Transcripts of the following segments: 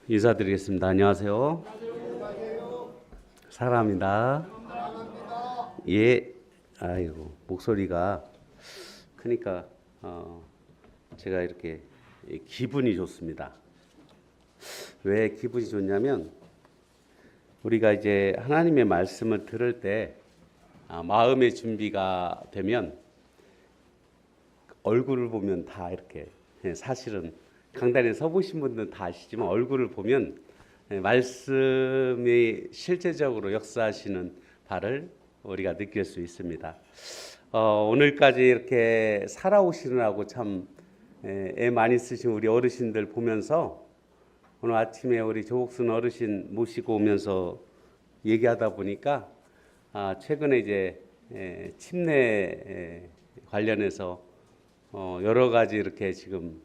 인사드리겠습니다. 안녕하세요. 사랑합니다. 예. 아이고, 목소리가 크니까 제가 이렇게 기분이 좋습니다. 왜 기분이 좋냐면 우리가 이제 하나님의 말씀을 들을 때 마음의 준비가 되면 얼굴을 보면 다 이렇게, 사실은 강단에 서보신 분들은 다 아시지만 얼굴을 보면 말씀이 실제적으로 역사하시는 바를 우리가 느낄 수 있습니다. 오늘까지 이렇게 살아오시느라고 참 애 많이 쓰신 우리 어르신들 보면서 오늘 아침에 우리 조복순 어르신 모시고 오면서 얘기하다 보니까 최근에 이제 침례 관련해서 여러 가지 이렇게 지금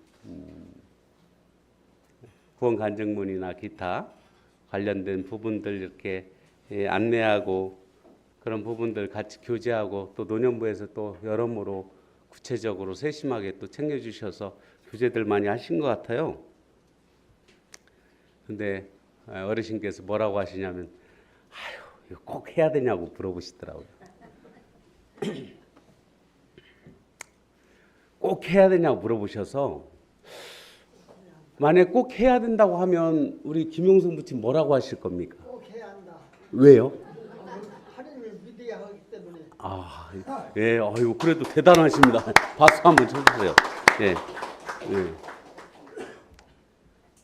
구원 간증문이나 기타 관련된 부분들 이렇게 안내하고 그런 부분들 같이 교제하고 또 노년부에서 또 여러모로 구체적으로 세심하게 또 챙겨주셔서 교제들 많이 하신 것 같아요. 근데 어르신께서 뭐라고 하시냐면 아유 이거 꼭 해야 되냐고 물어보시더라고요. 꼭 해야 되냐고 물어보셔서 만약 꼭 해야 된다고 하면 우리 김용성 부친 뭐라고 하실 겁니까? 꼭 해야 한다. 왜요? 하나님을 믿어야 하기 때문에. 예, 아유 그래도 대단하십니다. 박수 한번 쳐주세요. 예, 예.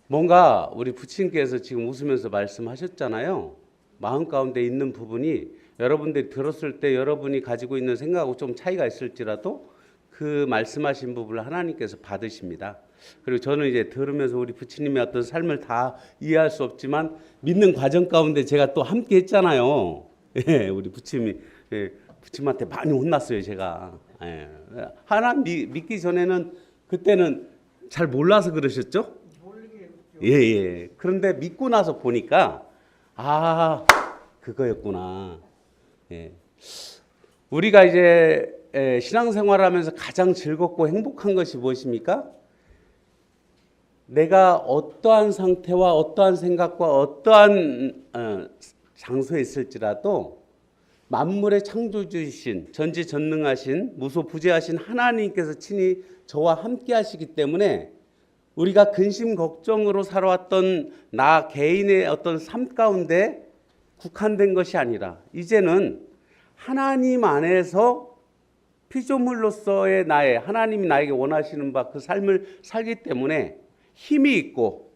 뭔가 우리 부친께서 지금 웃으면서 말씀하셨잖아요. 마음 가운데 있는 부분이 여러분들이 들었을 때 여러분이 가지고 있는 생각하고 좀 차이가 있을지라도 그 말씀하신 부분을 하나님께서 받으십니다. 그리고 저는 이제 들으면서 우리 부친님의 어떤 삶을 다 이해할 수 없지만 믿는 과정 가운데 제가 또 함께 했잖아요. 예, 우리 부친이 부친한테 많이 혼났어요, 제가. 예. 하나님 믿기 전에는 그때는 잘 몰라서 그러셨죠? 예, 예. 그런데 믿고 나서 보니까 그거였구나. 예. 우리가 이제 신앙생활하면서 가장 즐겁고 행복한 것이 무엇입니까? 내가 어떠한 상태와 어떠한 생각과 어떠한 장소에 있을지라도 만물의 창조주이신 전지전능하신 무소부재하신 하나님께서 친히 저와 함께 하시기 때문에 우리가 근심 걱정으로 살아왔던 나 개인의 어떤 삶 가운데 국한된 것이 아니라 이제는 하나님 안에서 피조물로서의 나의 하나님이 나에게 원하시는 바 그 삶을 살기 때문에 힘이 있고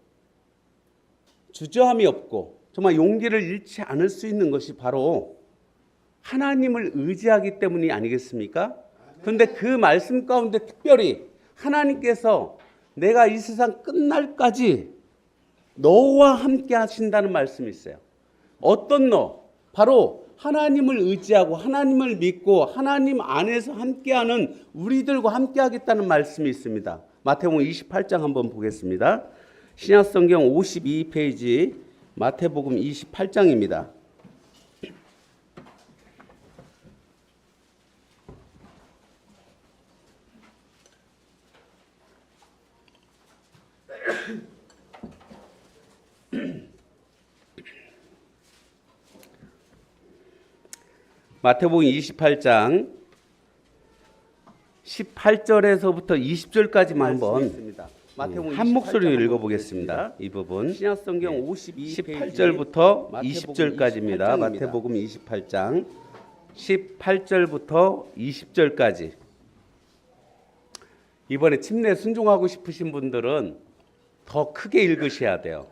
주저함이 없고 정말 용기를 잃지 않을 수 있는 것이 바로 하나님을 의지하기 때문이 아니겠습니까? 그런데 그 말씀 가운데 특별히 하나님께서 내가 이 세상 끝날까지 너와 함께 하신다는 말씀이 있어요. 어떤 너? 바로 하나님을 의지하고 하나님을 믿고 하나님 안에서 함께하는 우리들과 함께하겠다는 말씀이 있습니다. 마태복음 28장 한번 보겠습니다. 신약성경 52페이지 마태복음 28장입니다. 마태복음 28장 18절에서부터 20절까지만 한번 한 목소리로 읽어보겠습니다. 이 부분 신약성경 18절부터 20절까지입니다. 마태복음 28장 18절부터 20절까지. 이번에 침례 순종하고 싶으신 분들은 더 크게 읽으셔야 돼요.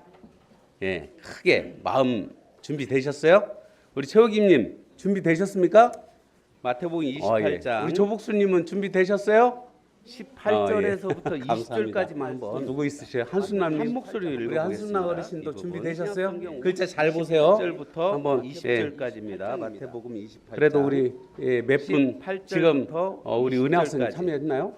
예, 크게 마음 준비되셨어요? 우리 최호김님 준비되셨습니까? 마태복음 28장. 우리 조복수님은 준비되셨어요? 18절에서부터 20절까지만 한번. 누구 있으세요? 한순남님. 한 목소리로 읽어보겠습니다. 우리 한순남 어르신도 준비되셨어요? 글자 잘 보세요. 18절부터 한번 20절까지입니다. 마태복음 28장. 그래도 우리 몇 분 지금 우리 은혜학생 참여했나요?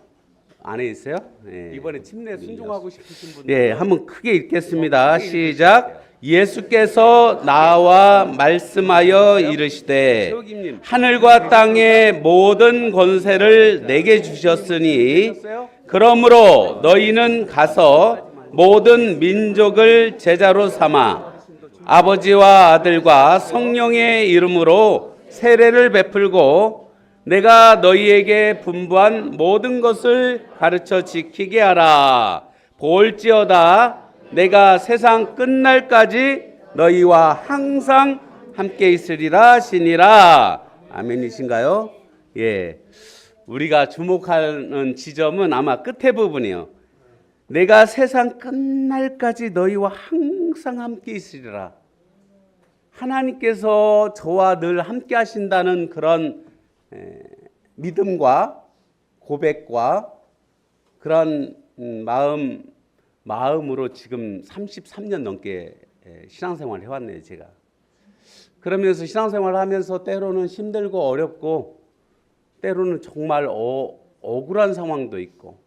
안에 있어요? 예. 이번에 침례 순종하고 싶으신 분들. 예, 한번 크게 읽겠습니다. 시작. 예수께서 나와 말씀하여 이르시되 하늘과 땅의 모든 권세를 내게 주셨으니 그러므로 너희는 가서 모든 민족을 제자로 삼아 아버지와 아들과 성령의 이름으로 세례를 베풀고 내가 너희에게 분부한 모든 것을 가르쳐 지키게 하라. 볼지어다 내가 세상 끝날까지 너희와 항상 함께 있으리라 하시니라. 아멘이신가요? 예. 우리가 주목하는 지점은 아마 끝에 부분이에요. 내가 세상 끝날까지 너희와 항상 함께 있으리라. 하나님께서 저와 늘 함께 하신다는 그런 믿음과 고백과 그런 마음으로 지금 33년 넘게 신앙생활을 해왔네요, 제가. 그러면서 신앙생활을 하면서 때로는 힘들고 어렵고 때로는 정말 억울한 상황도 있고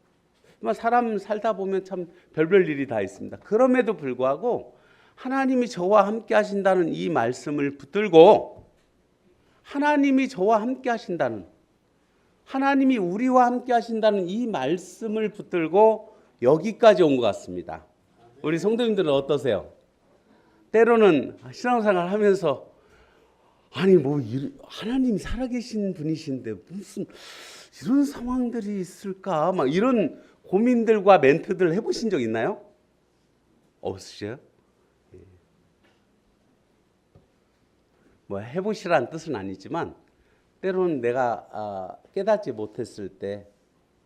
사람 살다 보면 참 별별 일이 다 있습니다. 그럼에도 불구하고 하나님이 저와 함께 하신다는 이 말씀을 붙들고 하나님이 저와 함께 하신다는 하나님이 우리와 함께 하신다는 이 말씀을 붙들고 여기까지 온 것 같습니다. 우리 성도님들은 어떠세요? 때로는 신앙생활 하면서 아니 하나님이 살아계신 분이신데 무슨 이런 상황들이 있을까? 막 이런 고민들과 멘트들 해보신 적 있나요? 없으셔요? 뭐 해보시라는 뜻은 아니지만 때로는 내가 깨닫지 못했을 때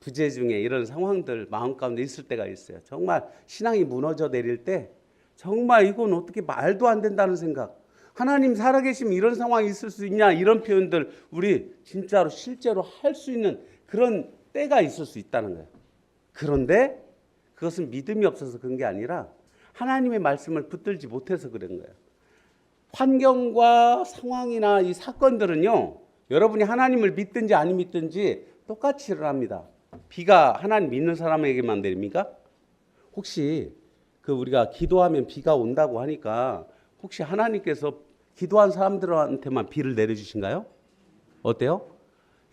부재 중에 이런 상황들 마음 가운데 있을 때가 있어요. 정말 신앙이 무너져 내릴 때 정말 이건 어떻게 말도 안 된다는 생각, 하나님 살아계시면 이런 상황이 있을 수 있냐 이런 표현들 우리 진짜로 실제로 할 수 있는 그런 때가 있을 수 있다는 거예요. 그런데 그것은 믿음이 없어서 그런 게 아니라 하나님의 말씀을 붙들지 못해서 그런 거예요. 환경과 상황이나 이 사건들은요, 여러분이 하나님을 믿든지 안 믿든지 똑같이 일어납니다. 비가 하나님 믿는 사람에게만 내립니까? 혹시 우리가 기도하면 비가 온다고 하니까 혹시 하나님께서 기도한 사람들한테만 비를 내려주신가요? 어때요?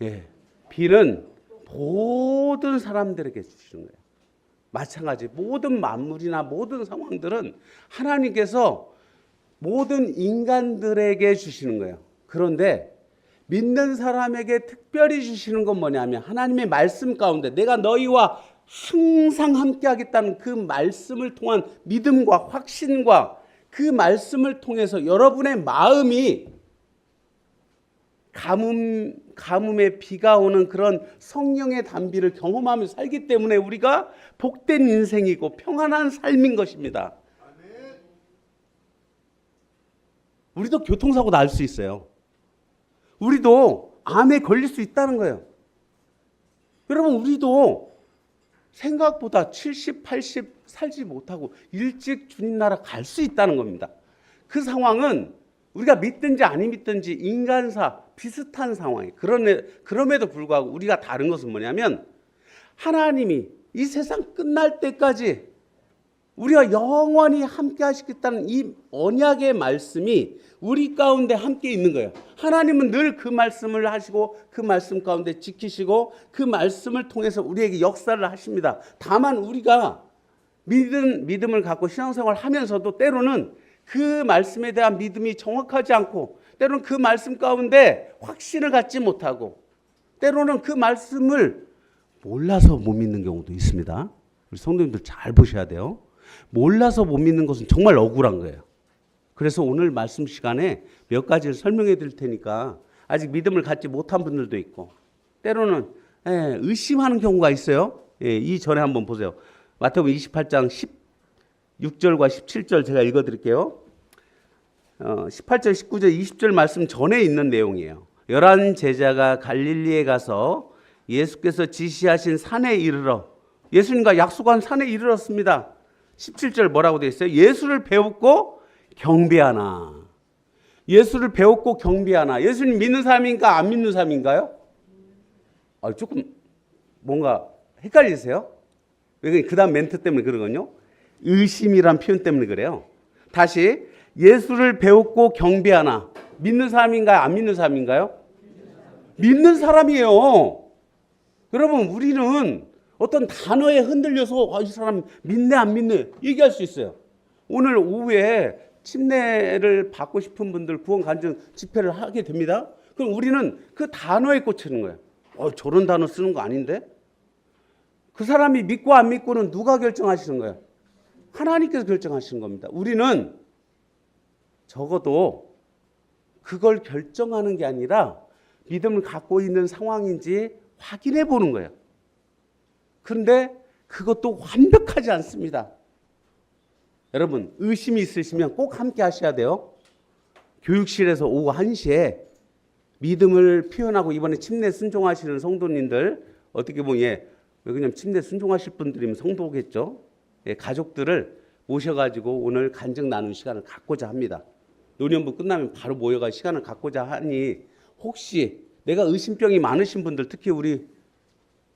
예, 비는 모든 사람들에게 주시는 거예요. 마찬가지 모든 만물이나 모든 상황들은 하나님께서 모든 인간들에게 주시는 거예요. 그런데 믿는 사람에게 특별히 주시는 건 뭐냐면 하나님의 말씀 가운데 내가 너희와 항상 함께 하겠다는 그 말씀을 통한 믿음과 확신과 그 말씀을 통해서 여러분의 마음이 가뭄에 비가 오는 그런 성령의 단비를 경험하며 살기 때문에 우리가 복된 인생이고 평안한 삶인 것입니다. 우리도 교통사고 날 수 있어요. 우리도 암에 걸릴 수 있다는 거예요. 여러분 우리도 생각보다 70, 80 살지 못하고 일찍 주님 나라 갈 수 있다는 겁니다. 그 상황은 우리가 믿든지 안 믿든지 인간사 비슷한 상황이에요. 그럼에도 불구하고 우리가 다른 것은 뭐냐면 하나님이 이 세상 끝날 때까지 우리가 영원히 함께 하시겠다는 이 언약의 말씀이 우리 가운데 함께 있는 거예요. 하나님은 늘 그 말씀을 하시고 그 말씀 가운데 지키시고 그 말씀을 통해서 우리에게 역사를 하십니다. 다만 우리가 믿음을 갖고 신앙생활을 하면서도 때로는 그 말씀에 대한 믿음이 정확하지 않고 때로는 그 말씀 가운데 확신을 갖지 못하고 때로는 그 말씀을 몰라서 못 믿는 경우도 있습니다. 우리 성도님들 잘 보셔야 돼요. 몰라서 못 믿는 것은 정말 억울한 거예요. 그래서 오늘 말씀 시간에 몇 가지를 설명해 드릴 테니까 아직 믿음을 갖지 못한 분들도 있고 때로는 의심하는 경우가 있어요. 이 전에 한번 보세요. 마태복음 28장 16절과 17절 제가 읽어드릴게요. 18절, 19절, 20절 말씀 전에 있는 내용이에요. 11 제자가 갈릴리에 가서 예수께서 지시하신 산에 이르러 예수님과 약속한 산에 이르렀습니다. 17절 뭐라고 되어 있어요? 예수를 배웠고 경배하나. 예수를 배웠고 경배하나. 예수님 믿는 사람인가 안 믿는 사람인가요? 조금 뭔가 헷갈리세요? 그 다음 멘트 때문에 그러거든요. 의심이란 표현 때문에 그래요. 다시 예수를 배웠고 경배하나. 믿는 사람인가요? 안 믿는 사람인가요? 믿는 사람이에요. 여러분 우리는 어떤 단어에 흔들려서 이 사람 믿네 안 믿네 얘기할 수 있어요. 오늘 오후에 침례를 받고 싶은 분들 구원 간증 집회를 하게 됩니다. 그럼 우리는 그 단어에 꽂히는 거예요. 저런 단어 쓰는 거 아닌데? 그 사람이 믿고 안 믿고는 누가 결정하시는 거예요? 하나님께서 결정하시는 겁니다. 우리는 적어도 그걸 결정하는 게 아니라 믿음을 갖고 있는 상황인지 확인해 보는 거예요. 그런데 그것도 완벽하지 않습니다. 여러분, 의심이 있으시면 꼭 함께 하셔야 돼요. 교육실에서 오후 1시에 믿음을 표현하고 이번에 침례 순종하시는 성도님들, 어떻게 보면 왜냐면 침례 순종하실 분들이면 성도겠죠. 가족들을 모셔가지고 오늘 간증 나누는 시간을 갖고자 합니다. 노년부 끝나면 바로 모여가 시간을 갖고자 하니 혹시 내가 의심병이 많으신 분들, 특히 우리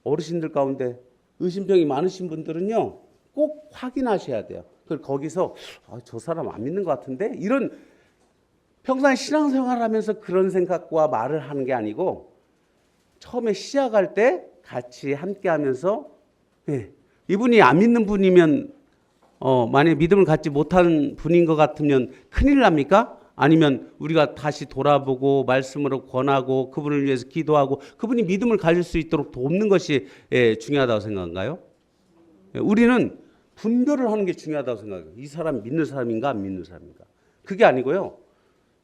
어르신들 가운데 의심병이 많으신 분들은요 꼭 확인하셔야 돼요. 그걸 거기서 저 사람 안 믿는 것 같은데 이런 평소에 신앙생활하면서 그런 생각과 말을 하는 게 아니고 처음에 시작할 때 같이 함께하면서 이분이 안 믿는 분이면 만약에 믿음을 갖지 못하는 분인 것 같으면 큰일 납니까? 아니면 우리가 다시 돌아보고 말씀으로 권하고 그분을 위해서 기도하고 그분이 믿음을 가질 수 있도록 돕는 것이 중요하다고 생각한가요? 우리는 분별을 하는 게 중요하다고 생각해요. 이 사람 믿는 사람인가 안 믿는 사람인가. 그게 아니고요.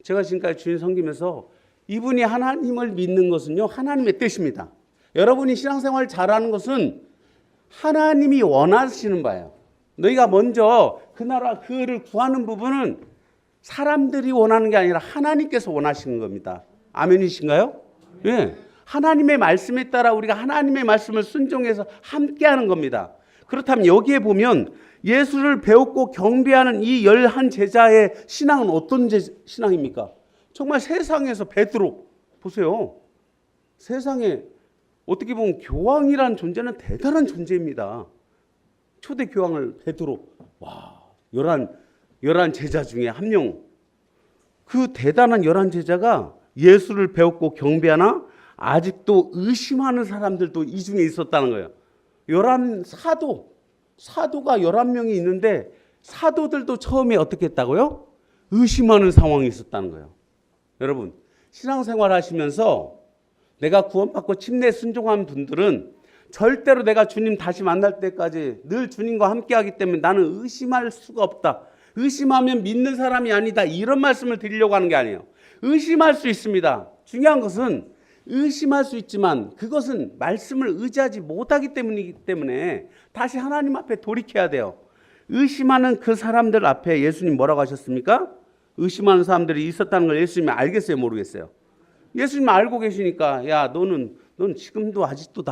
제가 지금까지 주님 섬기면서 이분이 하나님을 믿는 것은요 하나님의 뜻입니다. 여러분이 신앙생활 잘하는 것은 하나님이 원하시는 바예요. 너희가 먼저 그 나라 그를 구하는 부분은 사람들이 원하는 게 아니라 하나님께서 원하시는 겁니다. 아멘이신가요? 예. 하나님의 말씀에 따라 우리가 하나님의 말씀을 순종해서 함께하는 겁니다. 그렇다면 여기에 보면 예수를 배웠고 경배하는 이 11 제자의 신앙은 어떤 신앙입니까? 정말 세상에서 베드로 보세요. 세상에 어떻게 보면 교황이라는 존재는 대단한 존재입니다. 초대 교황을 베드로 11 제자 중에 한 명. 그 대단한 11 제자가 예수를 배웠고 경배하나 아직도 의심하는 사람들도 이 중에 있었다는 거예요. 11 사도가 11명이 있는데 사도들도 처음에 어떻게 했다고요? 의심하는 상황이 있었다는 거예요. 여러분, 신앙생활 하시면서 내가 구원받고 침례 순종한 분들은 절대로 내가 주님 다시 만날 때까지 늘 주님과 함께하기 때문에 나는 의심할 수가 없다. 의심하면 믿는 사람이 아니다. 이런 말씀을 드리려고 하는 게 아니에요. 의심할 수 있습니다. 중요한 것은 의심할 수 있지만 그것은 말씀을 의지하지 못하기 때문이기 때문에 다시 하나님 앞에 돌이켜야 돼요. 의심하는 그 사람들 앞에 예수님 뭐라고 하셨습니까? 의심하는 사람들이 있었다는 걸 예수님이 알겠어요? 모르겠어요? 예수님 알고 계시니까 야 넌 지금도 아직도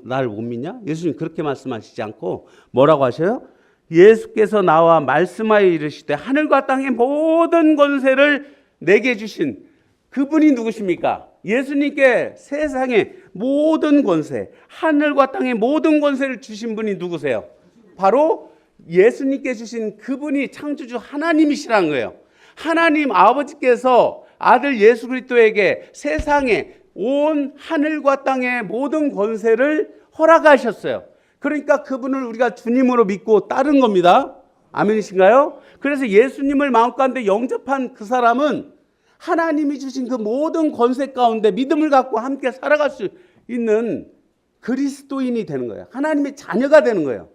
나를 못 믿냐? 예수님 그렇게 말씀하시지 않고 뭐라고 하셔요? 예수께서 나와 말씀하여 이르시되 하늘과 땅의 모든 권세를 내게 주신 그분이 누구십니까? 예수님께 세상의 모든 권세, 하늘과 땅의 모든 권세를 주신 분이 누구세요? 바로 예수님께 주신 그분이 창조주 하나님이시라는 거예요. 하나님 아버지께서 아들 예수 그리스도에게 세상의 온 하늘과 땅의 모든 권세를 허락하셨어요. 그러니까 그분을 우리가 주님으로 믿고 따른 겁니다. 아멘이신가요? 그래서 예수님을 마음 가운데 영접한 그 사람은 하나님이 주신 그 모든 권세 가운데 믿음을 갖고 함께 살아갈 수 있는 그리스도인이 되는 거예요. 하나님의 자녀가 되는 거예요.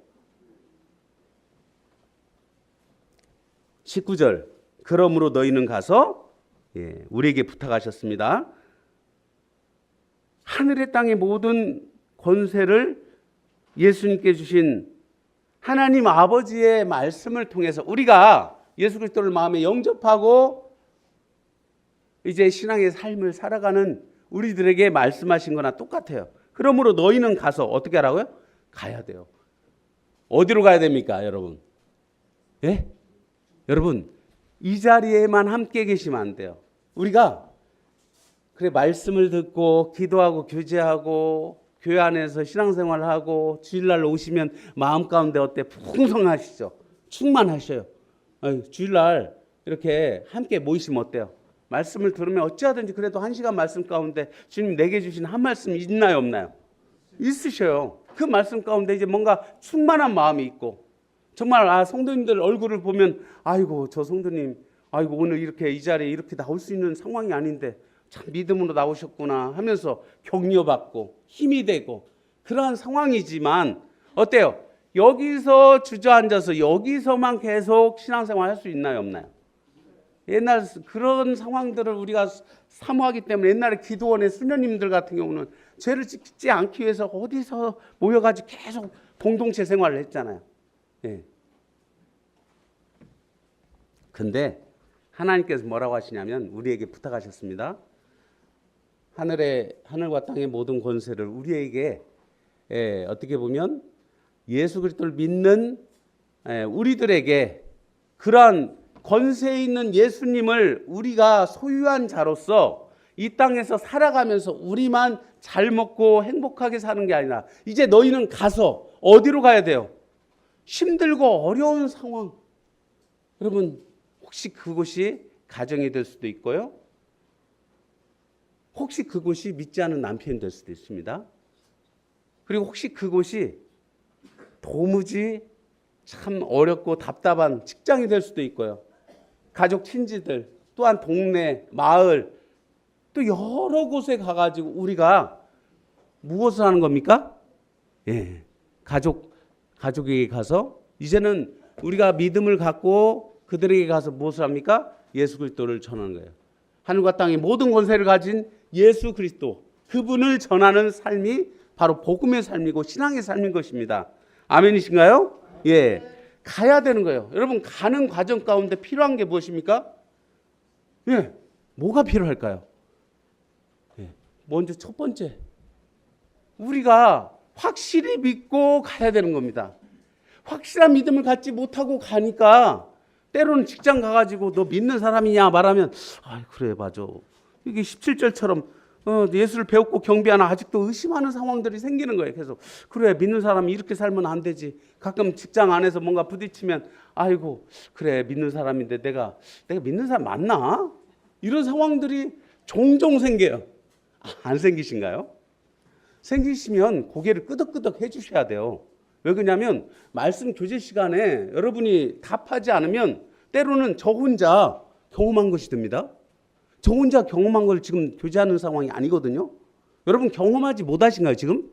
19절 그러므로 너희는 가서 우리에게 부탁하셨습니다. 하늘의 땅의 모든 권세를 예수님께 주신 하나님 아버지의 말씀을 통해서 우리가 예수 그리스도를 마음에 영접하고 이제 신앙의 삶을 살아가는 우리들에게 말씀하신 거나 똑같아요. 그러므로 너희는 가서 어떻게 하라고요? 가야 돼요. 어디로 가야 됩니까, 여러분? 예? 여러분, 이 자리에만 함께 계시면 안 돼요. 우리가 그래 말씀을 듣고 기도하고 교제하고 교회 안에서 신앙생활을 하고 주일날 오시면 마음 가운데 어때? 풍성하시죠? 충만하셔요. 주일날 이렇게 함께 모이시면 어때요? 말씀을 들으면 어찌하든지 그래도 1시간 말씀 가운데 주님 내게 주신 한 말씀 있나요 없나요? 있으셔요. 그 말씀 가운데 이제 뭔가 충만한 마음이 있고 정말 성도님들 얼굴을 보면 아이고 저 성도님 아이고 오늘 이렇게 이 자리에 이렇게 나올 수 있는 상황이 아닌데 참 믿음으로 나오셨구나 하면서 격려받고 힘이 되고 그러한 상황이지만 어때요? 여기서 주저앉아서 여기서만 계속 신앙생활 할 수 있나요 없나요? 옛날 그런 상황들을 우리가 사모하기 때문에 옛날에 기도원의 수녀님들 같은 경우는 죄를 짓지 않기 위해서 어디서 모여가지고 계속 공동체 생활을 했잖아요. 예. 근데 하나님께서 뭐라고 하시냐면 우리에게 부탁하셨습니다. 하늘과 땅의 모든 권세를 우리에게 어떻게 보면 예수 그리스도를 믿는 우리들에게 그러한 권세 있는 예수님을 우리가 소유한 자로서 이 땅에서 살아가면서 우리만 잘 먹고 행복하게 사는 게 아니라 이제 너희는 가서 어디로 가야 돼요? 힘들고 어려운 상황. 여러분 혹시 그곳이 가정이 될 수도 있고요. 혹시 그곳이 믿지 않은 남편이 될 수도 있습니다. 그리고 혹시 그곳이 도무지 참 어렵고 답답한 직장이 될 수도 있고요. 가족 친지들 또한 동네 마을 또 여러 곳에 가가지고 우리가 무엇을 하는 겁니까? 예, 가족에게 가서 이제는 우리가 믿음을 갖고 그들에게 가서 무엇을 합니까? 예수 그리스도를 전하는 거예요. 하늘과 땅의 모든 권세를 가진 예수 그리스도 그분을 전하는 삶이 바로 복음의 삶이고 신앙의 삶인 것입니다. 아멘이신가요? 예, 가야 되는 거예요. 여러분 가는 과정 가운데 필요한 게 무엇입니까? 예, 뭐가 필요할까요? 예, 먼저 첫 번째 우리가 확실히 믿고 가야 되는 겁니다. 확실한 믿음을 갖지 못하고 가니까 때로는 직장 가가지고 너 믿는 사람이냐 말하면 아 그래 맞아. 이게 17절처럼 예수를 배웠고 경배하나 아직도 의심하는 상황들이 생기는 거예요. 그래서 그래 믿는 사람이 이렇게 살면 안 되지. 가끔 직장 안에서 뭔가 부딪히면 아이고 그래 믿는 사람인데 내가 믿는 사람 맞나? 이런 상황들이 종종 생겨요. 안 생기신가요? 생기시면 고개를 끄덕끄덕 해주셔야 돼요. 왜 그러냐면 말씀 교제 시간에 여러분이 답하지 않으면 때로는 저 혼자 경험한 것이 됩니다. 저 혼자 경험한 걸 지금 교제하는 상황이 아니거든요. 여러분 경험하지 못하신가요 지금?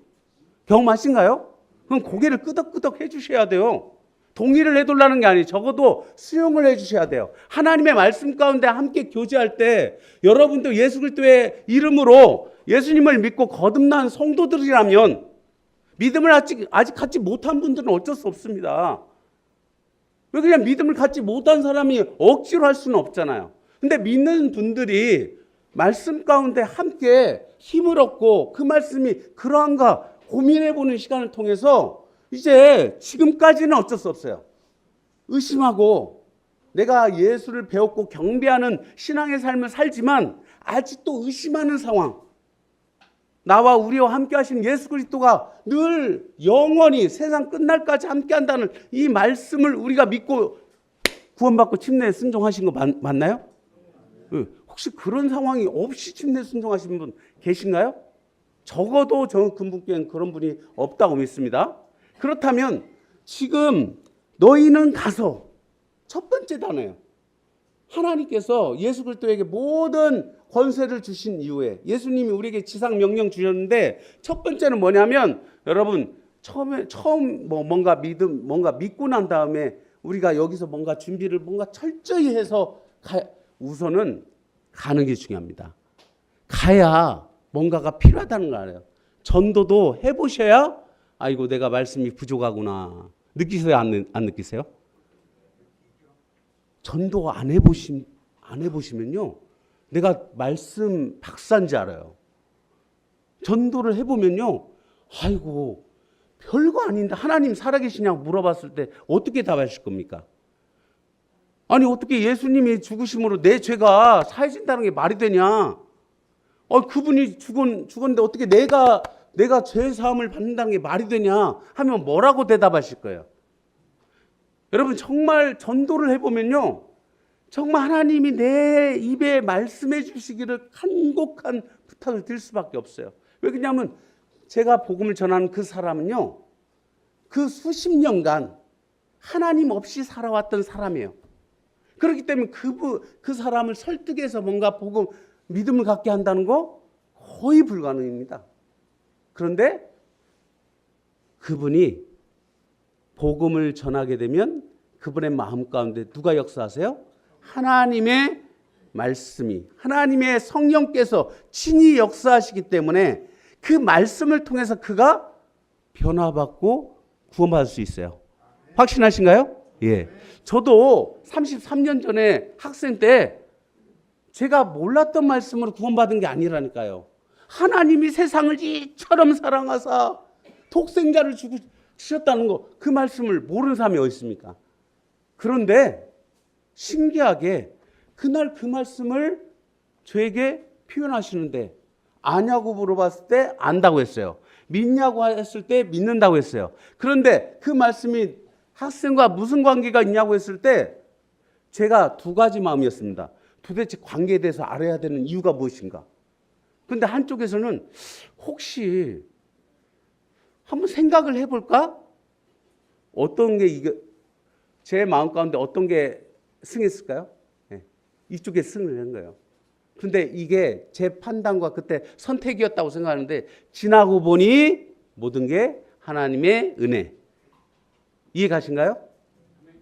경험하신가요? 그럼 고개를 끄덕끄덕 해주셔야 돼요. 동의를 해달라는 게 아니에요. 적어도 수용을 해주셔야 돼요. 하나님의 말씀 가운데 함께 교제할 때 여러분도 예수 그리스도의 이름으로 예수님을 믿고 거듭난 성도들이라면 믿음을 아직 갖지 못한 분들은 어쩔 수 없습니다. 왜 그냥 믿음을 갖지 못한 사람이 억지로 할 수는 없잖아요. 근데 믿는 분들이 말씀 가운데 함께 힘을 얻고 그 말씀이 그러한가 고민해보는 시간을 통해서 이제 지금까지는 어쩔 수 없어요. 의심하고 내가 예수를 배웠고 경배하는 신앙의 삶을 살지만 아직도 의심하는 상황. 나와 우리와 함께 하시는 예수 그리스도가 늘 영원히 세상 끝날까지 함께 한다는 이 말씀을 우리가 믿고 구원받고 침례에 순종하신 거 맞나요? 혹시 그런 상황이 없이 침례 순종하신 분 계신가요? 적어도 저 근본교회는 그런 분이 없다고 믿습니다. 그렇다면 지금 너희는 가서 첫 번째 단어예요. 하나님께서 예수 그리스도에게 모든 권세를 주신 이후에 예수님이 우리에게 지상 명령 주셨는데 첫 번째는 뭐냐면 여러분 처음 뭔가 믿고 난 다음에 우리가 여기서 뭔가 준비를 뭔가 철저히 해서 우선은 가는 게 중요합니다. 가야 뭔가가 필요하다는 걸 알아요. 전도도 해보셔야 아이고 내가 말씀이 부족하구나 느끼세요? 안 느끼세요? 전도 안 해보시면요 내가 말씀 박사인지 알아요. 전도를 해보면요 아이고 별거 아닌데 하나님 살아계시냐고 물어봤을 때 어떻게 답하실 겁니까? 아니 어떻게 예수님이 죽으심으로 내 죄가 사해진다는 게 말이 되냐? 그분이 죽었는데 어떻게 내가 죄 사함을 받는다는 게 말이 되냐 하면 뭐라고 대답하실 거예요? 여러분 정말 전도를 해보면요 정말 하나님이 내 입에 말씀해 주시기를 간곡한 부탁을 드릴 수밖에 없어요. 왜 그러냐면 제가 복음을 전하는 그 사람은요, 그 수십 년간 하나님 없이 살아왔던 사람이에요. 그렇기 때문에 그 사람을 설득해서 뭔가 복음, 믿음을 갖게 한다는 거 거의 불가능입니다. 그런데 그분이 복음을 전하게 되면 그분의 마음 가운데 누가 역사하세요? 하나님의 말씀이, 하나님의 성령께서 친히 역사하시기 때문에 그 말씀을 통해서 그가 변화받고 구원받을 수 있어요. 확신하신가요? 예. 저도 33년 전에 학생 때 제가 몰랐던 말씀으로 구원받은 게 아니라니까요. 하나님이 세상을 이처럼 사랑하사 독생자를 주셨다는 거, 그 말씀을 모르는 사람이 어디 있습니까? 그런데 신기하게 그날 그 말씀을 저에게 표현하시는데, 아냐고 물어봤을 때 안다고 했어요. 믿냐고 했을 때 믿는다고 했어요. 그런데 그 말씀이 학생과 무슨 관계가 있냐고 했을 때 제가 두 가지 마음이었습니다. 도대체 관계에 대해서 알아야 되는 이유가 무엇인가? 그런데 한쪽에서는 혹시 한번 생각을 해볼까? 어떤 게 제 마음 가운데 어떤 게 승했을까요? 네. 이쪽에 승을 한 거예요. 근데 이게 제 판단과 그때 선택이었다고 생각하는데, 지나고 보니 모든 게 하나님의 은혜. 이해 가신가요?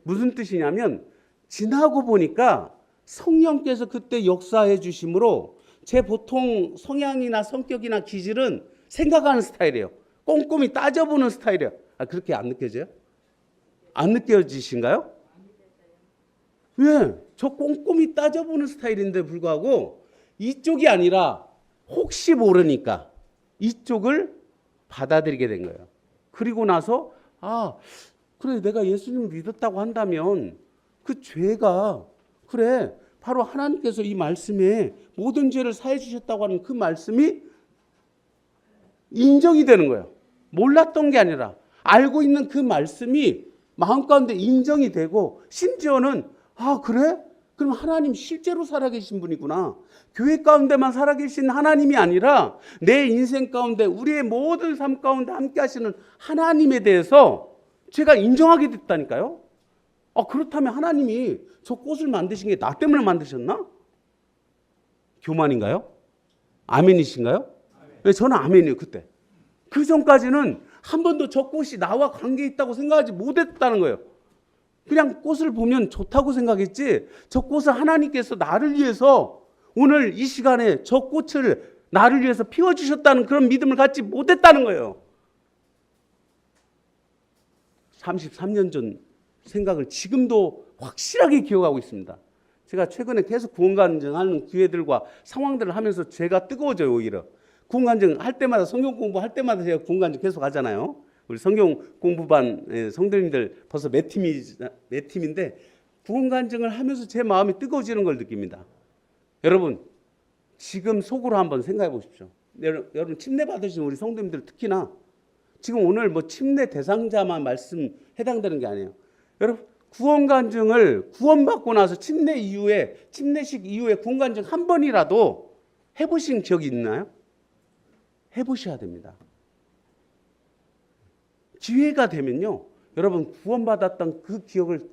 무슨 뜻이냐면, 지나고 보니까 성령께서 그때 역사해 주심으로 제 보통 성향이나 성격이나 기질은 생각하는 스타일이에요. 꼼꼼히 따져보는 스타일이에요. 그렇게 안 느껴져요? 안 느껴지신가요? 왜? 저 꼼꼼히 따져보는 스타일인데 불구하고 이쪽이 아니라 혹시 모르니까 이쪽을 받아들이게 된 거예요. 그리고 나서 그래, 내가 예수님을 믿었다고 한다면 그 죄가, 그래, 바로 하나님께서 이 말씀에 모든 죄를 사해 주셨다고 하는 그 말씀이 인정이 되는 거예요. 몰랐던 게 아니라 알고 있는 그 말씀이 마음 가운데 인정이 되고, 심지어는 그래? 그럼 하나님 실제로 살아계신 분이구나. 교회 가운데만 살아계신 하나님이 아니라 내 인생 가운데, 우리의 모든 삶 가운데 함께 하시는 하나님에 대해서 제가 인정하게 됐다니까요. 그렇다면 하나님이 저 꽃을 만드신 게 나 때문에 만드셨나? 교만인가요? 아멘이신가요? 네, 저는 아멘이에요. 그때. 그 전까지는 한 번도 저 꽃이 나와 관계 있다고 생각하지 못했다는 거예요. 그냥 꽃을 보면 좋다고 생각했지, 저 꽃을 하나님께서 나를 위해서 오늘 이 시간에 저 꽃을 나를 위해서 피워주셨다는 그런 믿음을 갖지 못했다는 거예요. 33년 전 생각을 지금도 확실하게 기억하고 있습니다. 제가 최근에 계속 구원간증하는 기회들과 상황들을 하면서 제가 뜨거워져요. 오히려 구원간증 할 때마다, 성경 공부할 때마다 제가 구원간증 계속 하잖아요. 우리 성경 공부반 성도님들 벌써 몇 팀인데 구원간증을 하면서 제 마음이 뜨거워지는 걸 느낍니다. 여러분, 지금 속으로 한번 생각해 보십시오. 여러분, 침례 받으신 우리 성도님들 특히나 지금 오늘 뭐 침례 대상자만 말씀 해당되는 게 아니에요. 여러분, 구원간증을 구원받고 나서 침례식 이후에 구원간증 한 번이라도 해보신 적이 있나요? 해보셔야 됩니다. 기회가 되면요, 여러분, 구원받았던 그 기억을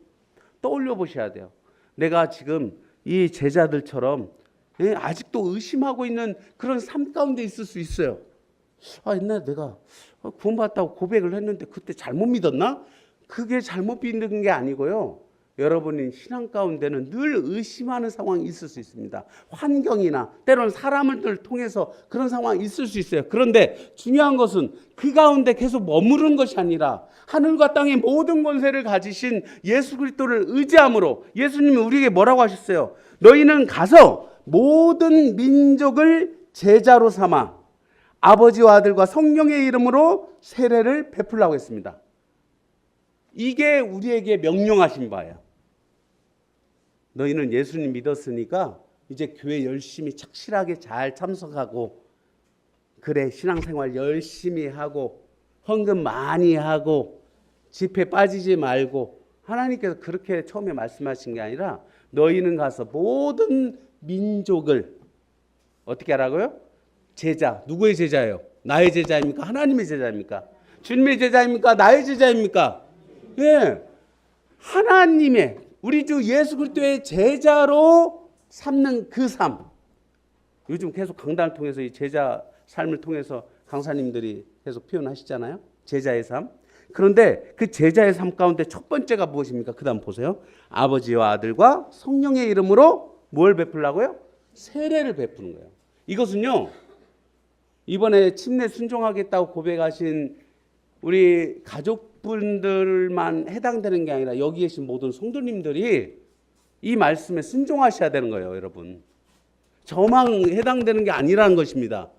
떠올려 보셔야 돼요. 내가 지금 이 제자들처럼 아직도 의심하고 있는 그런 삶 가운데 있을 수 있어요. 옛날에 내가 구원받았다고 고백을 했는데 그때 잘못 믿었나? 그게 잘못 믿는 게 아니고요, 여러분이 신앙 가운데는 늘 의심하는 상황이 있을 수 있습니다. 환경이나 때로는 사람을 통해서 그런 상황이 있을 수 있어요. 그런데 중요한 것은 그 가운데 계속 머무르는 것이 아니라 하늘과 땅의 모든 권세를 가지신 예수 그리스도를 의지함으로, 예수님이 우리에게 뭐라고 하셨어요? 너희는 가서 모든 민족을 제자로 삼아 아버지와 아들과 성령의 이름으로 세례를 베풀라고 했습니다. 이게 우리에게 명령하신 바예요. 너희는 예수님 믿었으니까 이제 교회 열심히 착실하게 잘 참석하고, 그래, 신앙생활 열심히 하고, 헌금 많이 하고, 집회 빠지지 말고. 하나님께서 그렇게 처음에 말씀하신 게 아니라 너희는 가서 모든 민족을 어떻게 하라고요? 제자. 누구의 제자예요? 나의 제자입니까? 하나님의 제자입니까? 주님의 제자입니까? 나의 제자입니까? 예, 하나님의 우리 주 예수 그리스도의 제자로 삼는 그 삶. 요즘 계속 강단을 통해서 이 제자 삶을 통해서 강사님들이 계속 표현하시잖아요. 제자의 삶. 그런데 그 제자의 삶 가운데 첫 번째가 무엇입니까? 그 다음 보세요. 아버지와 아들과 성령의 이름으로 뭘 베풀라고요? 세례를 베푸는 거예요. 이것은요, 이번에 침례 순종하겠다고 고백하신 우리 가족분들만 해당되는 게 아니라 여기 계신 모든 성도님들이 이 말씀에 순종하셔야 되는 거예요, 여러분. 저만 해당되는 게 아니라는 것입니다.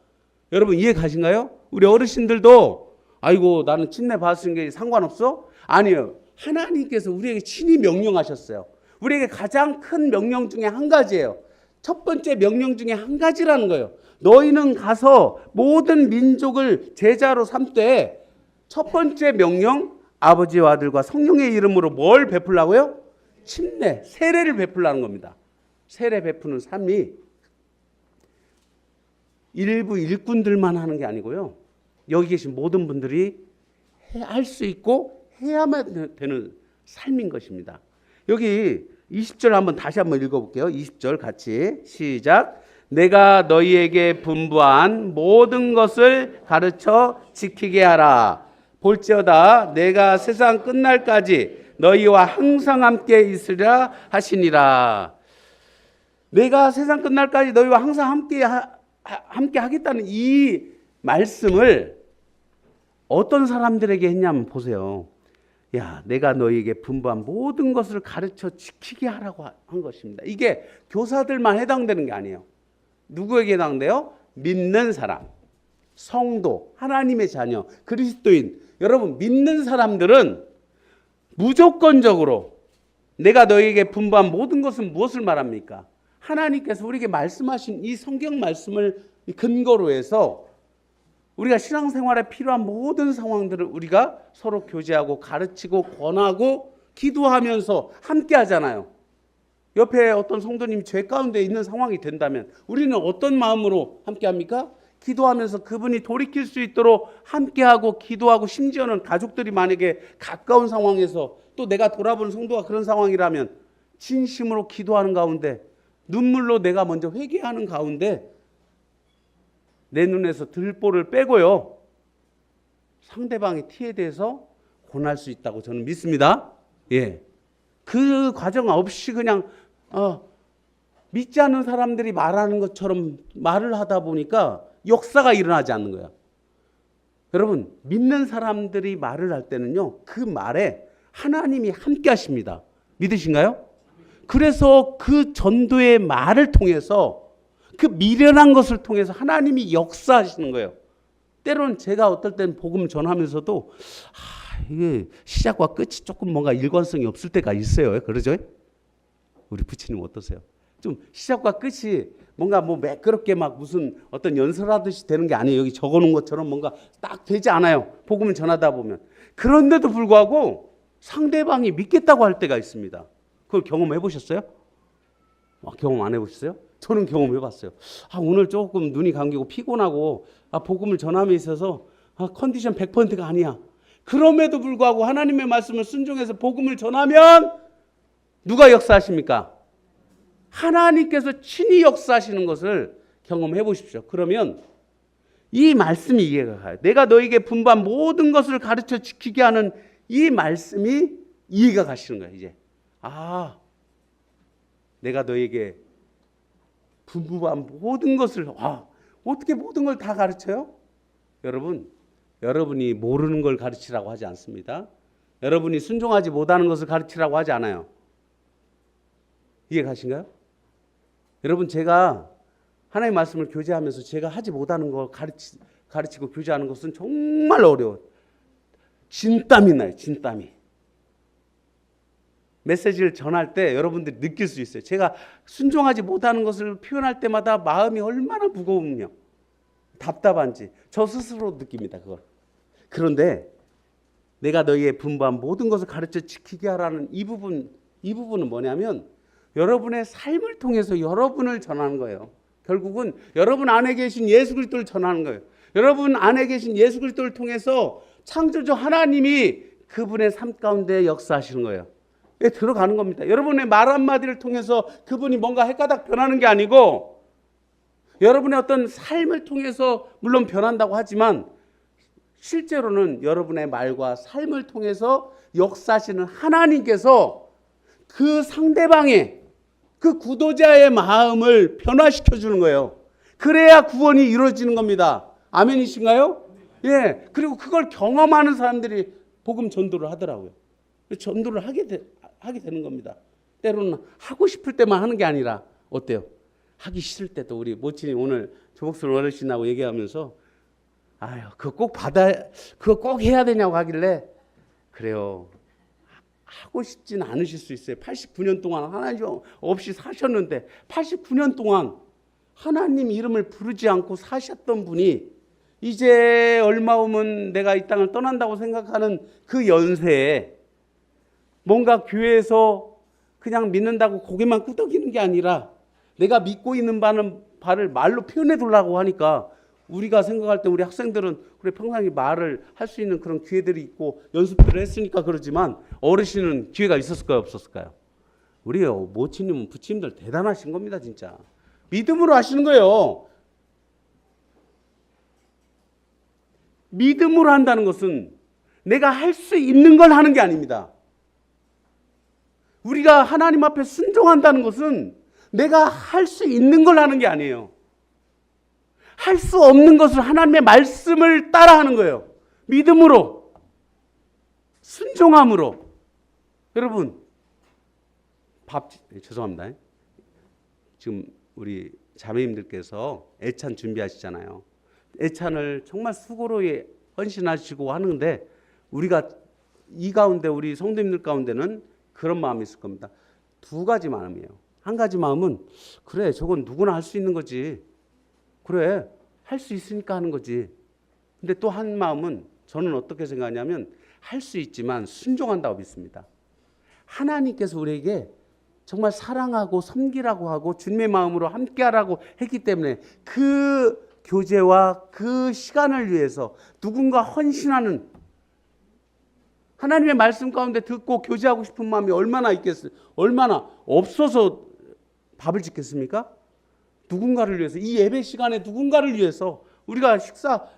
여러분 이해 가신가요? 우리 어르신들도 아이고 나는 침례 받았으니 게 상관없어? 아니요. 하나님께서 우리에게 친히 명령하셨어요. 우리에게 가장 큰 명령 중에 한 가지예요. 첫 번째 명령 중에 한 가지라는 거예요. 너희는 가서 모든 민족을 제자로 삼되 첫 번째 명령 아버지와 아들과 성령의 이름으로 뭘 베풀라고요? 침례, 세례를 베풀라는 겁니다. 세례 베푸는 삶이 일부 일꾼들만 하는 게 아니고요. 여기 계신 모든 분들이 할 수 있고 해야만 되는 삶인 것입니다. 여기 20절 한번 다시 한번 읽어볼게요. 20절 같이 시작. 내가 너희에게 분부한 모든 것을 가르쳐 지키게 하라. 볼지어다 내가 세상 끝날까지 너희와 항상 함께 있으리라 하시니라. 내가 세상 끝날까지 너희와 항상 함께 하겠다는 이 말씀을 어떤 사람들에게 했냐면 보세요. 야, 내가 너희에게 분부한 모든 것을 가르쳐 지키게 하라고 한 것입니다. 이게 교사들만 해당되는 게 아니에요. 누구에게 해당돼요? 믿는 사람, 성도, 하나님의 자녀, 그리스도인. 여러분 믿는 사람들은 무조건적으로 내가 너희에게 분부한 모든 것은 무엇을 말합니까? 하나님께서 우리에게 말씀하신 이 성경 말씀을 근거로 해서 우리가 신앙생활에 필요한 모든 상황들을 우리가 서로 교제하고 가르치고 권하고 기도하면서 함께 하잖아요. 옆에 어떤 성도님이 죄 가운데 있는 상황이 된다면 우리는 어떤 마음으로 함께 합니까? 기도하면서 그분이 돌이킬 수 있도록 함께하고 기도하고 심지어는 가족들이 만약에 가까운 상황에서 또 내가 돌아보는 성도가 그런 상황이라면 진심으로 기도하는 가운데 눈물로 내가 먼저 회개하는 가운데 내 눈에서 들보를 빼고요. 상대방의 티에 대해서 권할 수 있다고 저는 믿습니다. 예. 그 과정 없이 그냥 믿지 않는 사람들이 말하는 것처럼 말을 하다 보니까 역사가 일어나지 않는 거예요. 여러분 믿는 사람들이 말을 할 때는요. 그 말에 하나님이 함께 하십니다. 믿으신가요? 그래서 그 전도의 말을 통해서 그 미련한 것을 통해서 하나님이 역사하시는 거예요. 때로는 제가 어떨 때는 복음 전하면서도 이게 시작과 끝이 조금 뭔가 일관성이 없을 때가 있어요. 그러죠? 우리 부치님 어떠세요? 좀 시작과 끝이 뭔가 뭐 매끄럽게 막 무슨 어떤 연설하듯이 되는 게 아니에요. 여기 적어놓은 것처럼 뭔가 딱 되지 않아요. 복음을 전하다 보면. 그런데도 불구하고 상대방이 믿겠다고 할 때가 있습니다. 그걸 경험해 보셨어요? 경험 안 해보셨어요? 저는 경험해 봤어요. 오늘 조금 눈이 감기고 피곤하고 복음을 전함에 있어서 컨디션 100%가 아니야. 그럼에도 불구하고 하나님의 말씀을 순종해서 복음을 전하면 누가 역사하십니까? 하나님께서 친히 역사하시는 것을 경험해 보십시오. 그러면 이 말씀이 이해가 가요. 내가 너에게 분부한 모든 것을 가르쳐 지키게 하는 이 말씀이 이해가 가시는 거예요. 이제 내가 너에게 분부한 모든 것을 어떻게 모든 걸 다 가르쳐요? 여러분이 모르는 걸 가르치라고 하지 않습니다. 여러분이 순종하지 못하는 것을 가르치라고 하지 않아요. 이해 가신가요? 여러분 제가 하나님의 말씀을 교제하면서 제가 하지 못하는 걸 가르치고 교제하는 것은 정말 어려워요. 진땀이 나요. 진땀이. 메시지를 전할 때 여러분들이 느낄 수 있어요. 제가 순종하지 못하는 것을 표현할 때마다 마음이 얼마나 무거우며 답답한지 저 스스로 느낍니다. 그걸. 그런데 내가 너희의 분부한 모든 것을 가르쳐 지키게 하라는 이 부분은 뭐냐면 여러분의 삶을 통해서 여러분을 전하는 거예요. 결국은 여러분 안에 계신 예수 그리스도를 전하는 거예요. 여러분 안에 계신 예수 그리스도를 통해서 창조주 하나님이 그분의 삶 가운데 역사하시는 거예요. 들어가는 겁니다. 여러분의 말 한마디를 통해서 그분이 뭔가 헷가닥 변하는 게 아니고 여러분의 어떤 삶을 통해서 물론 변한다고 하지만 실제로는 여러분의 말과 삶을 통해서 역사하시는 하나님께서 그 상대방의 그 구도자의 마음을 변화시켜 주는 거예요. 그래야 구원이 이루어지는 겁니다. 아멘이신가요? 예. 그리고 그걸 경험하는 사람들이 복음 전도를 하더라고요. 전도를 하게 되는 겁니다. 때로는 하고 싶을 때만 하는 게 아니라 어때요? 하기 싫을 때도 우리 모친이 오늘 조복순 어르신하고 얘기하면서 아유, 그거 꼭 해야 되냐고 하길래 그래요. 하고 싶진 않으실 수 있어요. 89년 동안 하나님 없이 사셨는데 89년 동안 하나님 이름을 부르지 않고 사셨던 분이 이제 얼마 오면 내가 이 땅을 떠난다고 생각하는 그 연세에 뭔가 교회에서 그냥 믿는다고 고개만 끄덕이는 게 아니라 내가 믿고 있는 바를 말로 표현해 두려고 하니까 우리가 생각할 때 우리 학생들은 그래 평상시 말을 할 수 있는 그런 기회들이 있고 연습들을 했으니까 그러지만 어르신은 기회가 있었을까요? 없었을까요? 우리 모친님, 부친님들 대단하신 겁니다. 진짜 믿음으로 하시는 거예요. 믿음으로 한다는 것은 내가 할 수 있는 걸 하는 게 아닙니다. 우리가 하나님 앞에 순종한다는 것은 내가 할 수 있는 걸 하는 게 아니에요. 할 수 없는 것을 하나님의 말씀을 따라하는 거예요. 믿음으로, 순종함으로. 여러분, 죄송합니다. 지금 우리 자매님들께서 애찬 준비하시잖아요. 애찬을 정말 수고로 헌신하시고 하는데 우리가 이 가운데 우리 성도님들 가운데는 그런 마음이 있을 겁니다. 두 가지 마음이에요. 한 가지 마음은 그래 저건 누구나 할 수 있는 거지. 그래 할 수 있으니까 하는 거지. 근데 또 한 마음은 저는 어떻게 생각하냐면 할 수 있지만 순종한다고 믿습니다. 하나님께서 우리에게 정말 사랑하고 섬기라고 하고 주님의 마음으로 함께하라고 했기 때문에 그 교제와 그 시간을 위해서 누군가 헌신하는 하나님의 말씀 가운데 듣고 교제하고 싶은 마음이 얼마나 있겠어요? 얼마나 없어서 밥을 짓겠습니까? 누군가를 위해서 이 예배 시간에 누군가를 위해서 우리가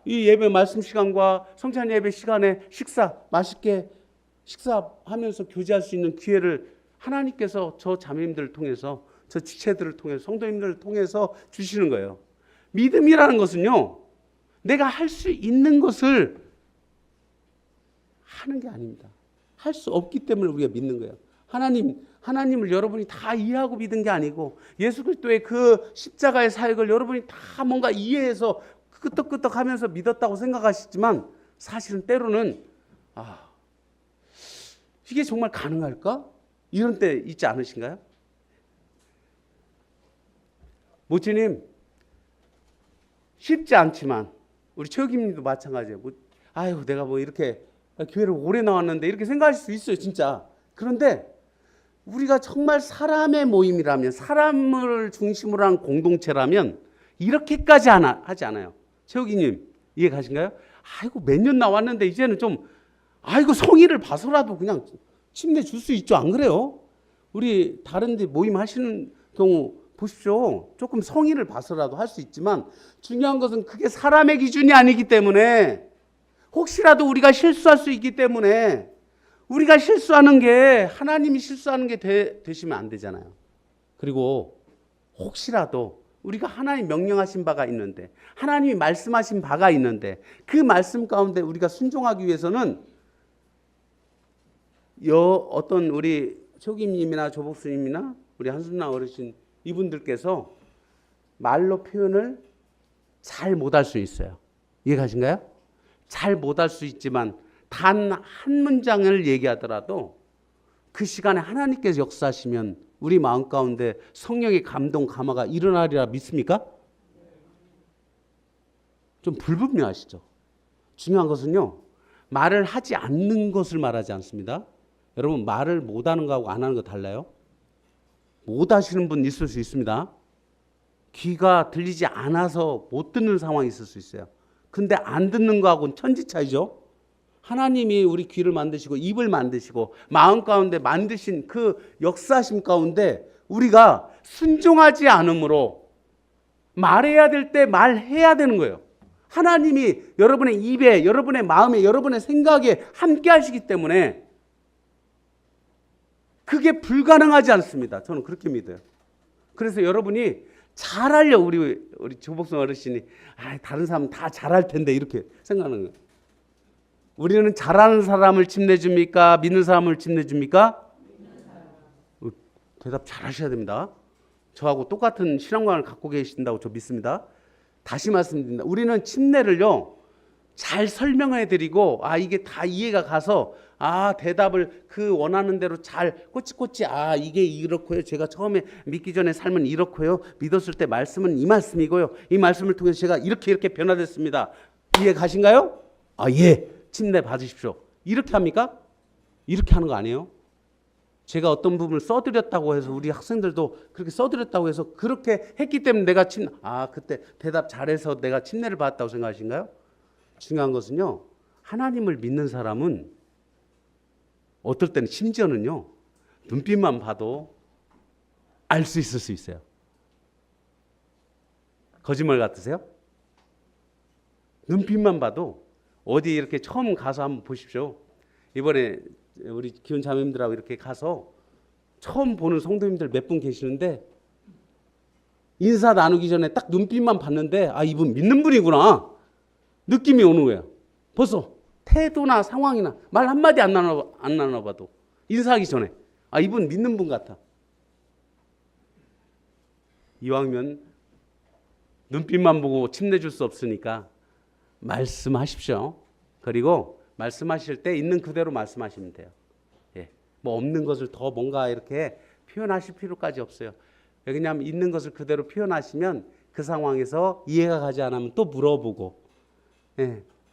이 예배 말씀 시간과 성찬 예배 시간에 맛있게 식사하면서 교제할 수 있는 기회를 하나님께서 저 자매님들을 통해서 저 지체들을 통해서 성도님들을 통해서 주시는 거예요. 믿음이라는 것은요, 내가 할 수 있는 것을 하는 게 아닙니다. 할 수 없기 때문에 우리가 믿는 거예요. 하나님을 여러분이 다 이해하고 믿은 게 아니고 예수 그리스도의 그 십자가의 사역을 여러분이 다 뭔가 이해해서 끄떡끄떡하면서 믿었다고 생각하시지만 사실은 때로는 이게 정말 가능할까? 이런 때 있지 않으신가요? 모치님 쉽지 않지만 우리 최욱임님도 마찬가지예요. 내가 이렇게 교회를 오래 나왔는데 이렇게 생각하실 수 있어요, 진짜. 그런데 우리가 정말 사람의 모임이라면, 사람을 중심으로 한 공동체라면 이렇게까지 하지 않아요. 최욱이님 이해 가신가요? 몇 년 나왔는데 이제는 좀 성의를 봐서라도 그냥 침대 줄 수 있죠, 안 그래요? 우리 다른 데 모임 하시는 경우 보십시오. 조금 성의를 봐서라도 할 수 있지만 중요한 것은 그게 사람의 기준이 아니기 때문에 혹시라도 우리가 실수할 수 있기 때문에 우리가 실수하는 게 하나님이 실수하는 게 되시면 안 되잖아요. 그리고 혹시라도 우리가 하나님 명령하신 바가 있는데 하나님이 말씀하신 바가 있는데 그 말씀 가운데 우리가 순종하기 위해서는 어떤 우리 초김님이나 조복수님이나 우리 한순나 어르신 이분들께서 말로 표현을 잘 못할 수 있어요. 이해가신가요? 잘 못할 수 있지만 단 한 문장을 얘기하더라도 그 시간에 하나님께서 역사하시면 우리 마음 가운데 성령의 감동 감화가 일어나리라 믿습니까? 좀 불분명하시죠? 중요한 것은요, 말을 하지 않는 것을 말하지 않습니다. 여러분, 말을 못하는 거하고 안 하는 거 달라요? 못 하시는 분 있을 수 있습니다. 귀가 들리지 않아서 못 듣는 상황이 있을 수 있어요. 근데 안 듣는 거하고는 천지 차이죠. 하나님이 우리 귀를 만드시고 입을 만드시고 마음 가운데 만드신 그 역사심 가운데 우리가 순종하지 않으므로 말해야 될 때 말해야 되는 거예요. 하나님이 여러분의 입에, 여러분의 마음에, 여러분의 생각에 함께 하시기 때문에 그게 불가능하지 않습니다. 저는 그렇게 믿어요. 그래서 여러분이 잘하려 우리 조복성 어르신이 다른 사람은 다 잘할 텐데 이렇게 생각하는 거예요. 우리는 잘하는 사람을 침내줍니까? 믿는 사람을 침내줍니까? 대답 잘하셔야 됩니다. 저하고 똑같은 신앙관을 갖고 계신다고 저 믿습니다. 다시 말씀드립니다. 우리는 침례를요 잘 설명해드리고 이게 다 이해가 가서 대답을 그 원하는 대로 잘 꼬치꼬치 이게 이렇고요. 제가 처음에 믿기 전에 삶은 이렇고요. 믿었을 때 말씀은 이 말씀이고요. 이 말씀을 통해서 제가 이렇게 변화됐습니다. 이해 가신가요? 예. 침례 받으십시오. 이렇게 합니까? 이렇게 하는 거 아니에요? 제가 어떤 부분을 써드렸다고 해서 우리 학생들도 그렇게 써드렸다고 해서 그렇게 했기 때문에 내가 그때 대답 잘해서 내가 침례를 받았다고 생각하신가요? 중요한 것은요. 하나님을 믿는 사람은 어떨 때는 심지어는요. 눈빛만 봐도 알 수 있을 수 있어요. 거짓말 같으세요? 눈빛만 봐도 어디 이렇게 처음 가서 한번 보십시오. 이번에 우리 기혼 자매님들하고 이렇게 가서 처음 보는 성도님들 몇 분 계시는데 인사 나누기 전에 딱 눈빛만 봤는데 이분 믿는 분이구나 느낌이 오는 거예요. 벌써 태도나 상황이나 말 한마디 안 나눠봐도 인사하기 전에 이분 믿는 분 같아. 이왕이면 눈빛만 보고 침내줄 수 없으니까 말씀하십시오. 그리고 말씀하실 때 있는 그대로 말씀하시면 돼요. 뭐 없는 것을 더 뭔가 이렇게 표현하실 필요까지 없어요. 왜냐하면 있는 것을 그대로 표현하시면 그 상황에서 이해가 가지 않으면 또 물어보고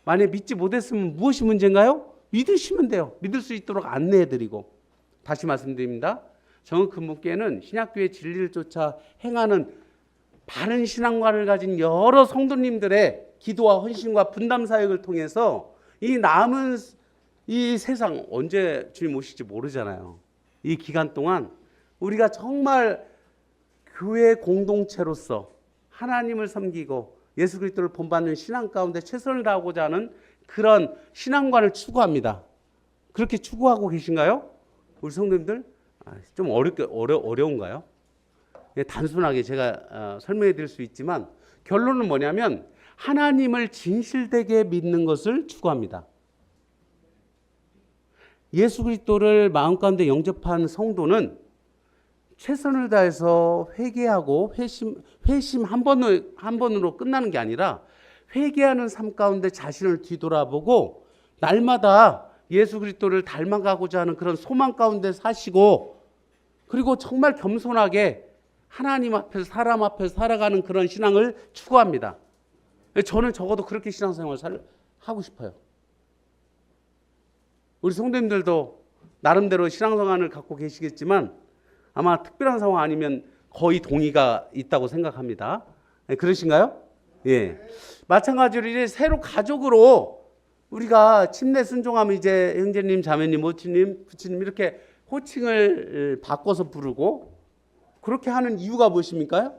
만약에 믿지 못했으면 무엇이 문제인가요? 믿으시면 돼요. 믿을 수 있도록 안내해드리고 다시 말씀드립니다. 정읍근무교회는 신약교회 진리를 쫓아 행하는 바른 신앙관을 가진 여러 성도님들의 기도와 헌신과 분담 사역을 통해서 이 남은 이 세상 언제 주님 오실지 모르잖아요. 이 기간 동안 우리가 정말 교회 공동체로서 하나님을 섬기고 예수 그리스도를 본받는 신앙 가운데 최선을 다하고자 하는 그런 신앙관을 추구합니다. 그렇게 추구하고 계신가요? 우리 성도님들 좀 어려운가요? 단순하게 제가 설명해 드릴 수 있지만 결론은 뭐냐면 하나님을 진실되게 믿는 것을 추구합니다. 예수 그리스도를 마음 가운데 영접한 성도는 최선을 다해서 회개하고 회심 한 번으로 끝나는 게 아니라 회개하는 삶 가운데 자신을 뒤돌아보고 날마다 예수 그리스도를 닮아가고자 하는 그런 소망 가운데 사시고 그리고 정말 겸손하게 하나님 앞에서 사람 앞에서 살아가는 그런 신앙을 추구합니다. 저는 적어도 그렇게 신앙생활을 하고 싶어요. 우리 성도님들도 나름대로 신앙생활을 갖고 계시겠지만 아마 특별한 상황 아니면 거의 동의가 있다고 생각합니다. 그러신가요? 예. 마찬가지로 이제 새로 가족으로 우리가 침례 순종하면 이제 형제님, 자매님, 모치님, 부치님 이렇게 호칭을 바꿔서 부르고 그렇게 하는 이유가 무엇입니까?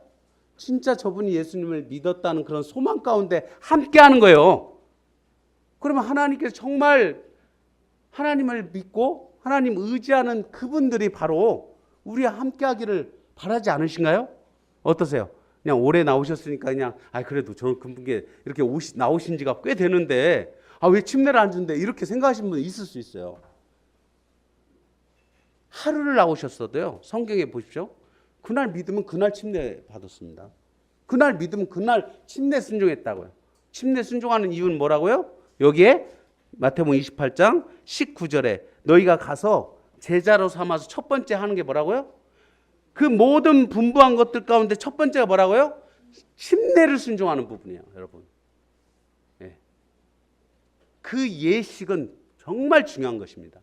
진짜 저분이 예수님을 믿었다는 그런 소망 가운데 함께 하는 거예요. 그러면 하나님께서 정말 하나님을 믿고 하나님 의지하는 그분들이 바로 우리와 함께 하기를 바라지 않으신가요? 어떠세요? 그냥 올해 나오셨으니까 그냥 그래도 저는 그분께 이렇게 나오신 지가 꽤 되는데 왜 침례를 안 준대 이렇게 생각하시는 분이 있을 수 있어요. 하루를 나오셨어도요. 성경에 보십시오. 그날 믿으면 그날 침례 받았습니다. 그날 믿으면 그날 침례 순종했다고요. 침례 순종하는 이유는 뭐라고요? 여기에 마태복음 28장 19절에 너희가 가서 제자로 삼아서 첫 번째 하는 게 뭐라고요? 그 모든 분부한 것들 가운데 첫 번째가 뭐라고요? 침례를 순종하는 부분이에요, 여러분. 예. 그 예식은 정말 중요한 것입니다.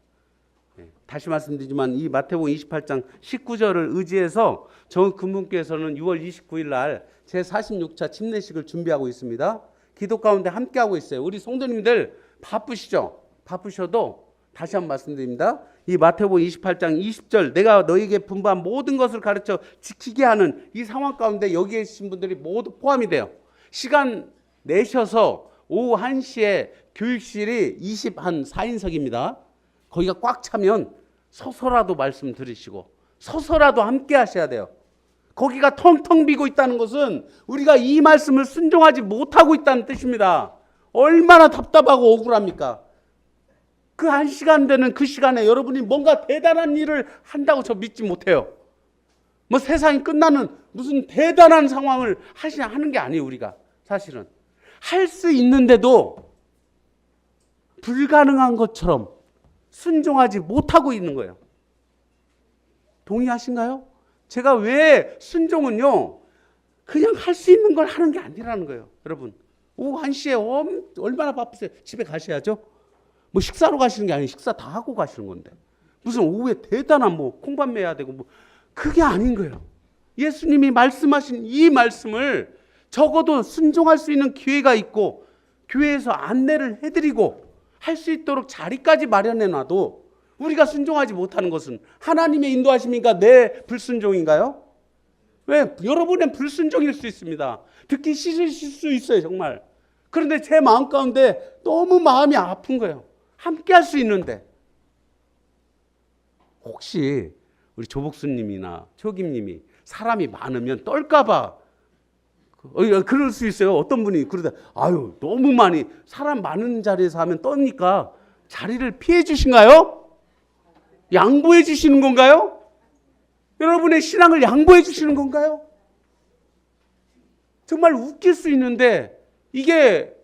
다시 말씀드리지만 이 마태복음 28장 19절을 의지해서 정읍근무교회에서는 6월 29일 날 제46차 침례식을 준비하고 있습니다. 기도 가운데 함께하고 있어요. 우리 성도님들 바쁘시죠? 바쁘셔도 다시 한번 말씀드립니다. 이 마태복음 28장 20절 내가 너희에게 분부한 모든 것을 가르쳐 지키게 하는 이 상황 가운데 여기 계신 분들이 모두 포함이 돼요. 시간 내셔서 오후 1시에 교육실이 24인석입니다. 거기가 꽉 차면 서서라도 말씀 들으시고 서서라도 함께 하셔야 돼요. 거기가 텅텅 비고 있다는 것은 우리가 이 말씀을 순종하지 못하고 있다는 뜻입니다. 얼마나 답답하고 억울합니까? 그 1시간 되는 그 시간에 여러분이 뭔가 대단한 일을 한다고 저 믿지 못해요. 뭐 세상이 끝나는 무슨 대단한 상황을 하는 게 아니에요. 우리가 사실은 할 수 있는데도 불가능한 것처럼 순종하지 못하고 있는 거예요. 동의하신가요? 제가 왜 순종은요 그냥 할 수 있는 걸 하는 게 아니라는 거예요. 여러분 오후 1시에 얼마나 바쁘세요. 집에 가셔야죠. 뭐 식사로 가시는 게 아니에요. 식사 다 하고 가시는 건데 무슨 오후에 대단한 뭐 콩밥 매야 되고 뭐 그게 아닌 거예요. 예수님이 말씀하신 이 말씀을 적어도 순종할 수 있는 기회가 있고 교회에서 안내를 해드리고 할 수 있도록 자리까지 마련해 놔도 우리가 순종하지 못하는 것은 하나님의 인도하심인가 내 불순종인가요? 왜? 여러분의 불순종일 수 있습니다. 듣기 싫으실 수 있어요 정말. 그런데 제 마음 가운데 너무 마음이 아픈 거예요. 함께 할 수 있는데 혹시 우리 조복수님이나 초김님이 사람이 많으면 떨까봐 그럴 수 있어요. 어떤 분이 그러다 아유 너무 많이 사람 많은 자리에서 하면 떠니까 자리를 피해 주신가요? 양보해 주시는 건가요? 여러분의 신앙을 양보해 주시는 건가요? 정말 웃길 수 있는데 이게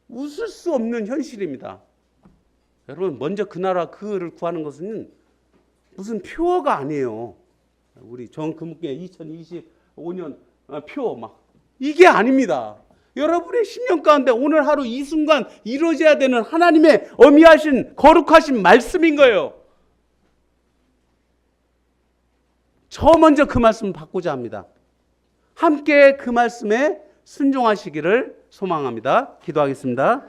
웃을 수 없는 현실입니다. 여러분 먼저 그 나라 그를 구하는 것은 무슨 표어가 아니에요. 우리 정금국회 2025년 표 막 이게 아닙니다. 여러분의 심령 가운데 오늘 하루 이 순간 이루어져야 되는 하나님의 어미하신 거룩하신 말씀인 거예요. 저 먼저 그 말씀을 받고자 합니다. 함께 그 말씀에 순종하시기를 소망합니다. 기도하겠습니다.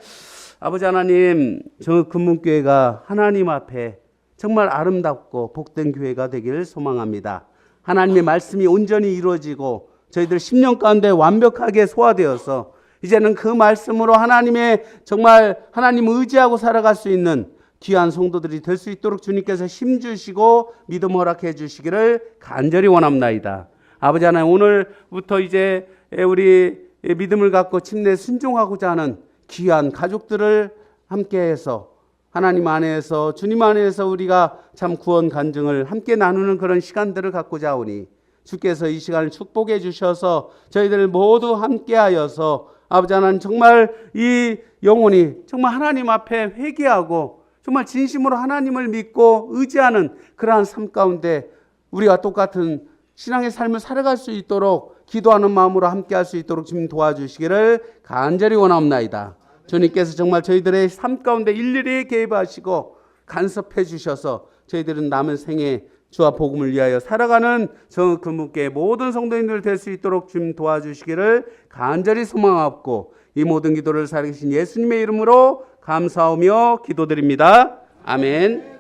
아버지 하나님, 저 금문교회가 하나님 앞에 정말 아름답고 복된 교회가 되기를 소망합니다. 하나님의 말씀이 온전히 이루어지고 저희들 10년 가운데 완벽하게 소화되어서 이제는 그 말씀으로 하나님의 정말 하나님 의지하고 살아갈 수 있는 귀한 성도들이 될 수 있도록 주님께서 힘주시고 믿음 허락해 주시기를 간절히 원합나이다. 아버지 하나님, 오늘부터 이제 우리 믿음을 갖고 침례 순종하고자 하는 귀한 가족들을 함께해서 하나님 안에서 주님 안에서 우리가 참 구원 간증을 함께 나누는 그런 시간들을 갖고자 하오니 주께서 이 시간을 축복해 주셔서 저희들 모두 함께하여서 아버지 하나님 정말 이 영혼이 정말 하나님 앞에 회개하고 정말 진심으로 하나님을 믿고 의지하는 그러한 삶 가운데 우리가 똑같은 신앙의 삶을 살아갈 수 있도록 기도하는 마음으로 함께할 수 있도록 주님 도와주시기를 간절히 원합나이다. 주님께서 정말 저희들의 삶 가운데 일일이 개입하시고 간섭해 주셔서 저희들은 남은 생에 주와 복음을 위하여 살아가는 저 금묵교의 모든 성도님들 될 수 있도록 주님 도와주시기를 간절히 소망하옵고 이 모든 기도를 살아계신 예수님의 이름으로 감사하며 기도드립니다. 아멘.